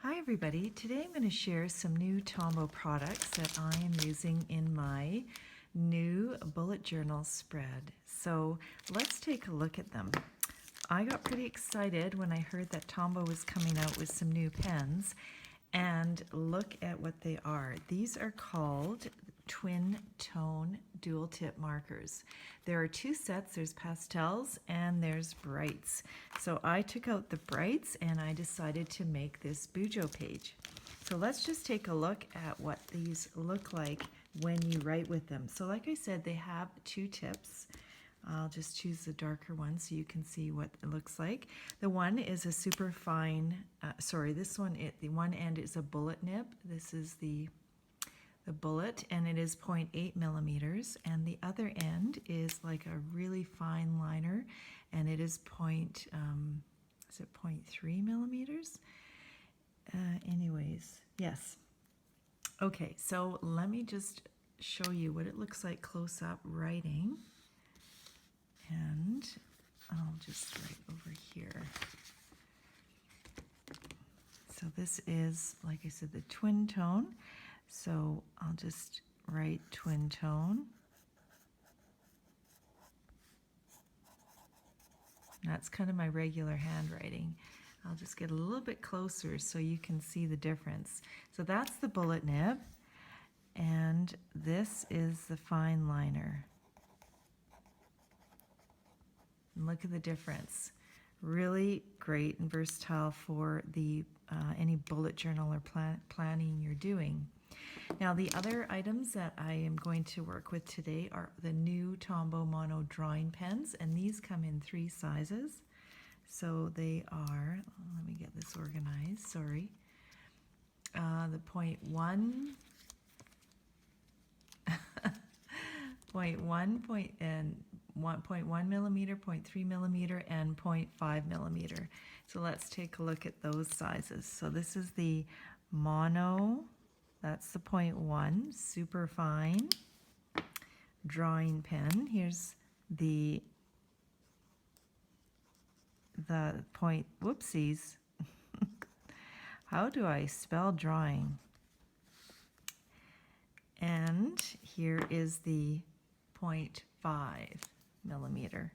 Hi everybody, today I'm going to share some new Tombow products that I am using in my new bullet journal spread. So let's take a look at them. I got pretty excited when I heard that Tombow was coming out with some new pens, and look at what they are. These are called twin tone dual tip markers. There are two sets, there's pastels and there's brights. So I took out the brights and I decided to make this Bujo page. So let's just take a look at what these look like when you write with them. So like I said, they have two tips. I'll just choose the darker one so you can see what it looks like. The one is a super fine, the one end is a bullet nib. This is the bullet, and it is 0.8 millimeters, and the other end is like a really fine liner, and it is 0.3 millimeters? Anyways, yes. Okay, so let me just show you what it looks like close up writing. And I'll just write over here. So this is, like I said, the twin tone. So I'll just write twin tone. That's kind of my regular handwriting. I'll just get a little bit closer so you can see the difference. So that's the bullet nib, and this is the fine liner. Look at the difference. Really great and versatile for the any bullet journal or planning you're doing. Now the other items that I am going to work with today are the new Tombow mono drawing pens, and these come in 3 sizes. So they are, let me get this organized, sorry. The 0.1, 1.1 millimeter, 0.3 millimeter, and 0.5 millimeter. So let's take a look at those sizes. So this is the mono, that's the 0.1, super fine drawing pen. Here's the point, whoopsies. How do I spell drawing? And here is the 0.5 millimeter.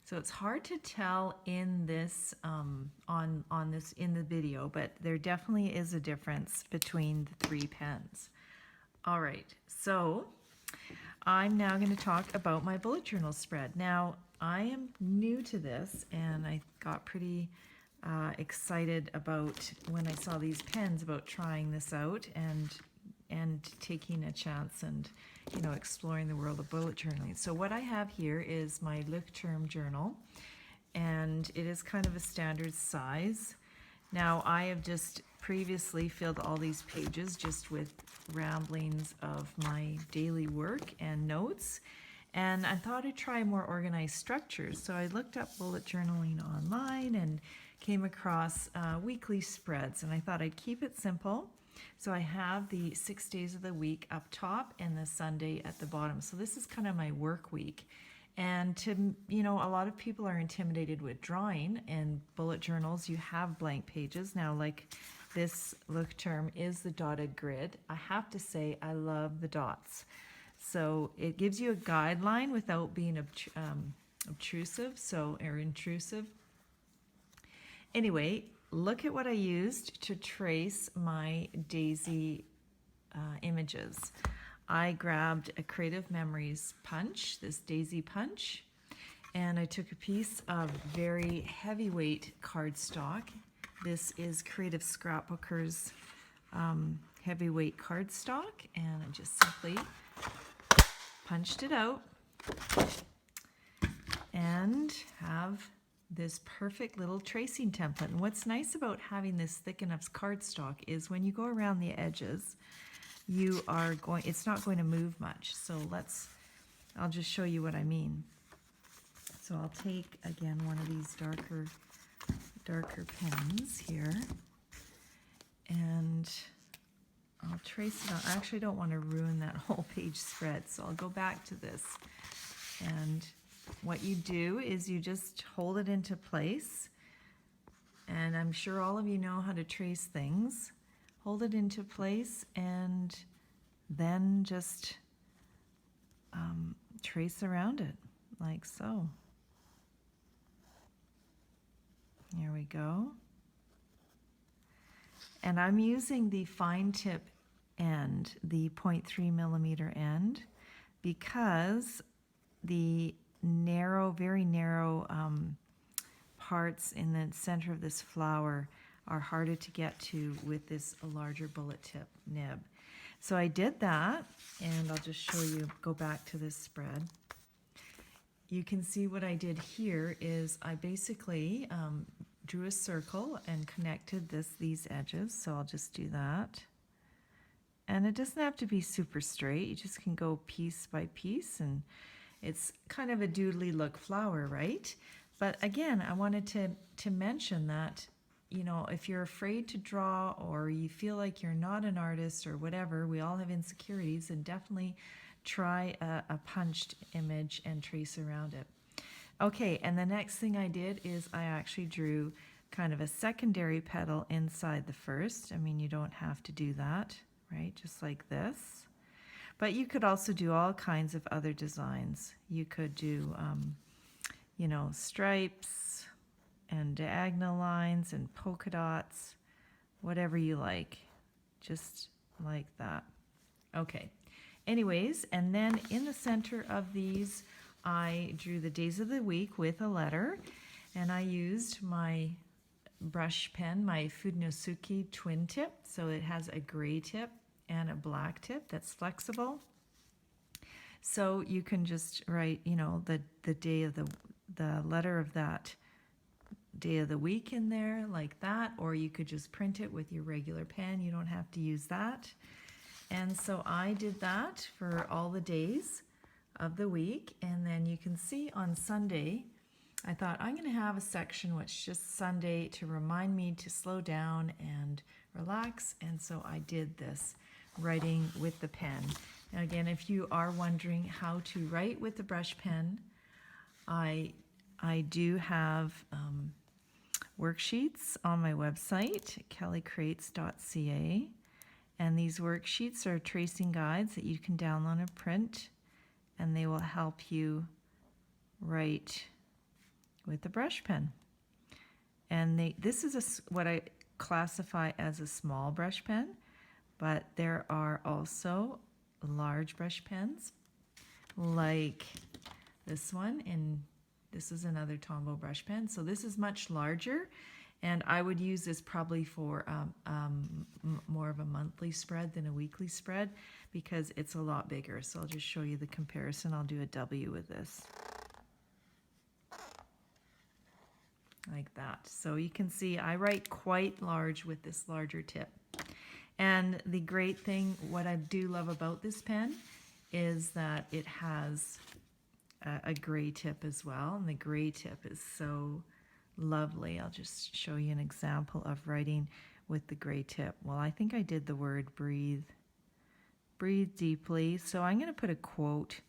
So it's hard to tell in this in the video, but there definitely is a difference between the 3 pens. All right, so I'm now going to talk about my bullet journal spread. Now I am new to this, and I got pretty excited about when I saw these pens about trying this out and taking a chance and exploring the world of bullet journaling. So what I have here is my Look Term journal, and it is kind of a standard size. Now I have just previously filled all these pages just with ramblings of my daily work and notes, and I thought I'd try more organized structures. So I looked up bullet journaling online and came across weekly spreads, and I thought I'd keep it simple. So I have the 6 days of the week up top and the Sunday at the bottom. So this is kind of my work week. And a lot of people are intimidated with drawing, and bullet journals, you have blank pages. Now, like this Look Term is the dotted grid. I have to say I love the dots. So it gives you a guideline without being obtrusive, or intrusive. Anyway, look at what I used to trace my daisy images. I grabbed a Creative Memories punch, this daisy punch, and I took a piece of very heavyweight cardstock. This is Creative Scrapbooker's heavyweight cardstock, and I just simply punched it out and have this perfect little tracing template. And what's nice about having this thick enough cardstock is when you go around the edges, it's not going to move much. So I'll just show you what I mean. So I'll take, again, one of these darker pens here, and I'll trace it on. I actually don't want to ruin that whole page spread, so I'll go back to this. And what you do is you just hold it into place And I'm sure all of you know how to trace things. Hold it into place and then just trace around it like so. Here we go. And I'm using the fine tip end, the 0.3 millimeter end, because the narrow, very narrow parts in the center of this flower are harder to get to with this larger bullet tip nib. So I did that, and I'll just show you, go back to this spread. You can see what I did here is I basically drew a circle and connected these edges, so I'll just do that. And it doesn't have to be super straight, you just can go piece by piece, and it's kind of a doodly look flower, right? But again, I wanted to mention that, you know, if you're afraid to draw or you feel like you're not an artist or whatever, we all have insecurities, and definitely try a punched image and trace around it. Okay, and the next thing I did is I actually drew kind of a secondary petal inside the first. I mean, you don't have to do that, right? Just like this. But you could also do all kinds of other designs. You could do, you know, stripes and diagonal lines and polka dots, whatever you like, just like that. Okay, anyways, and then in the center of these, I drew the days of the week with a letter, and I used my brush pen, my Fudenosuke twin tip, so it has a gray tip and a black tip that's flexible. So you can just write, you know, the day of the letter of that day of the week in there like that, or you could just print it with your regular pen. You don't have to use that. And so I did that for all the days of the week, and then you can see on Sunday, I thought I'm going to have a section which just Sunday to remind me to slow down and relax, and so I did this writing with the pen. Now again, if you are wondering how to write with the brush pen, I do have worksheets on my website, kellycrates.ca, and these worksheets are tracing guides that you can download and print, and they will help you write with the brush pen. And this is what I classify as a small brush pen, but there are also large brush pens like this one, and this is another Tombow brush pen. So this is much larger, and I would use this probably for more of a monthly spread than a weekly spread because it's a lot bigger. So I'll just show you the comparison. I'll do a W with this. Like that. So you can see I write quite large with this larger tip. And the great thing, what I do love about this pen is that it has a gray tip as well, and the gray tip is so lovely. I'll just show you an example of writing with the gray tip. Well, I think I did the word breathe. Breathe deeply. So I'm going to put a quote,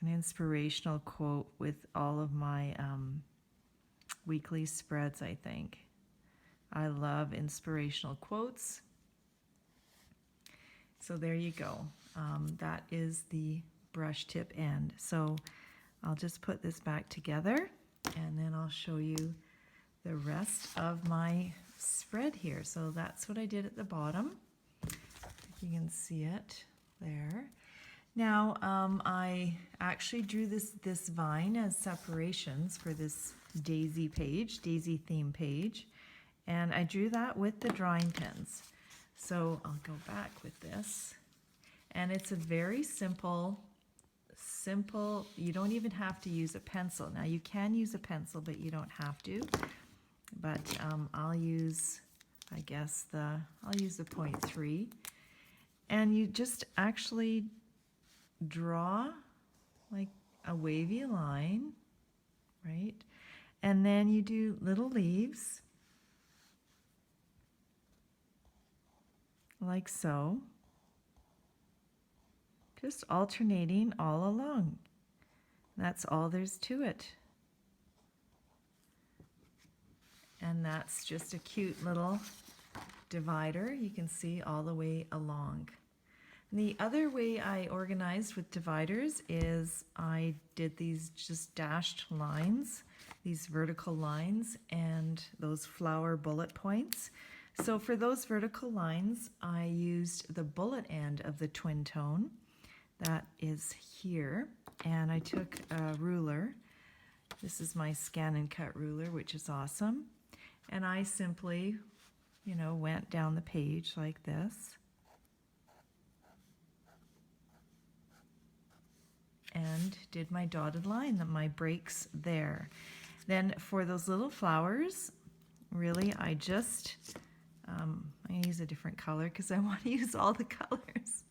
an inspirational quote with all of my weekly spreads, I think. I love inspirational quotes. So there you go. That is the brush tip end. So I'll just put this back together, and then I'll show you the rest of my spread here. So that's what I did at the bottom. If you can see it there. Now I actually drew this vine as separations for this daisy page, daisy theme page, and I drew that with the drawing pens. So I'll go back with this, and it's a very simple, you don't even have to use a pencil. Now you can use a pencil, but you don't have to. But I'll use, I guess I'll use the 0.3, and you just actually draw like a wavy line, right? And then you do little leaves, like so, just alternating all along. That's all there's to it. And that's just a cute little divider. You can see all the way along. And the other way I organized with dividers is I did these just dashed lines, these vertical lines, and those flower bullet points. So for those vertical lines, I used the bullet end of the twin tone. That is here. And I took a ruler. This is my scan and cut ruler, which is awesome. And I simply, went down the page like this. And did my dotted line, my breaks there. Then for those little flowers, really I just, I'm going to use a different color because I want to use all the colors.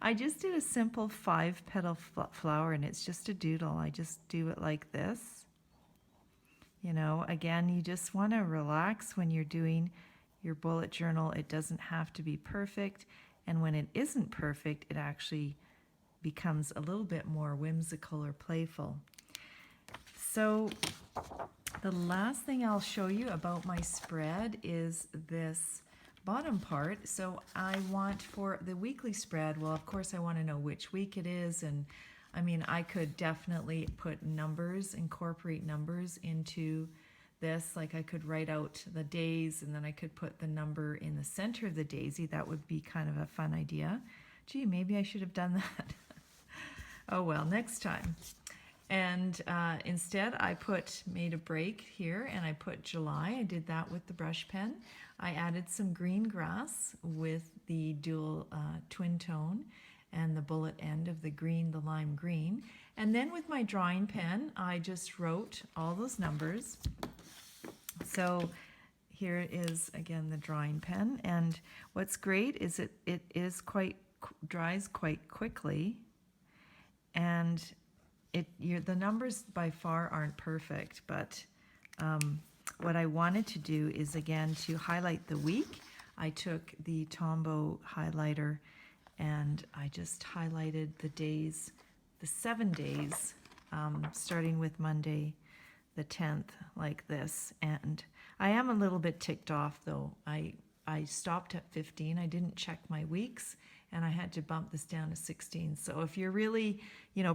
I just did a simple 5-petal flower, and it's just a doodle. I just do it like this. Again, you just want to relax when you're doing your bullet journal. It doesn't have to be perfect, and when it isn't perfect, it actually becomes a little bit more whimsical or playful. So the last thing I'll show you about my spread is this bottom part. So I want for the weekly spread, well, of course I want to know which week it is, and I mean, I could definitely put numbers, incorporate numbers into this. Like I could write out the days, and then I could put the number in the center of the daisy. That would be kind of a fun idea. Gee, maybe I should have done that. Oh well, next time. And instead I made a break here, and I put July. I did that with the brush pen. I added some green grass with the dual twin tone and the bullet end of the green, the lime green. And then with my drawing pen, I just wrote all those numbers. So here is again the drawing pen, and what's great is it dries quite quickly, and the numbers by far aren't perfect, but what I wanted to do is again to highlight the week. I took the Tombow highlighter and I just highlighted the days, the 7 days, starting with Monday the 10th like this. And I am a little bit ticked off though. I stopped at 15. I didn't check my weeks, and I had to bump this down to 16. So if you're really,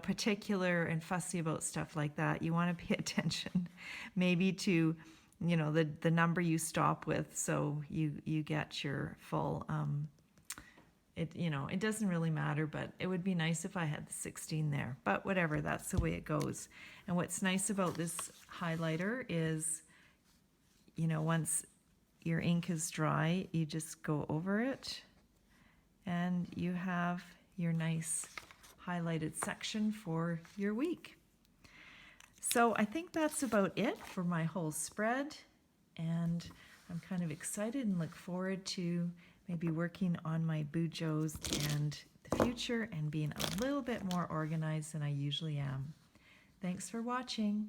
particular and fussy about stuff like that, you want to pay attention maybe to, the number you stop with, so you get your full, it doesn't really matter, but it would be nice if I had the 16 there. But whatever, that's the way it goes. And what's nice about this highlighter is, once your ink is dry, you just go over it, and you have your nice highlighted section for your week. So I think that's about it for my whole spread, and I'm kind of excited and look forward to maybe working on my bujos and the future and being a little bit more organized than I usually am. Thanks for watching.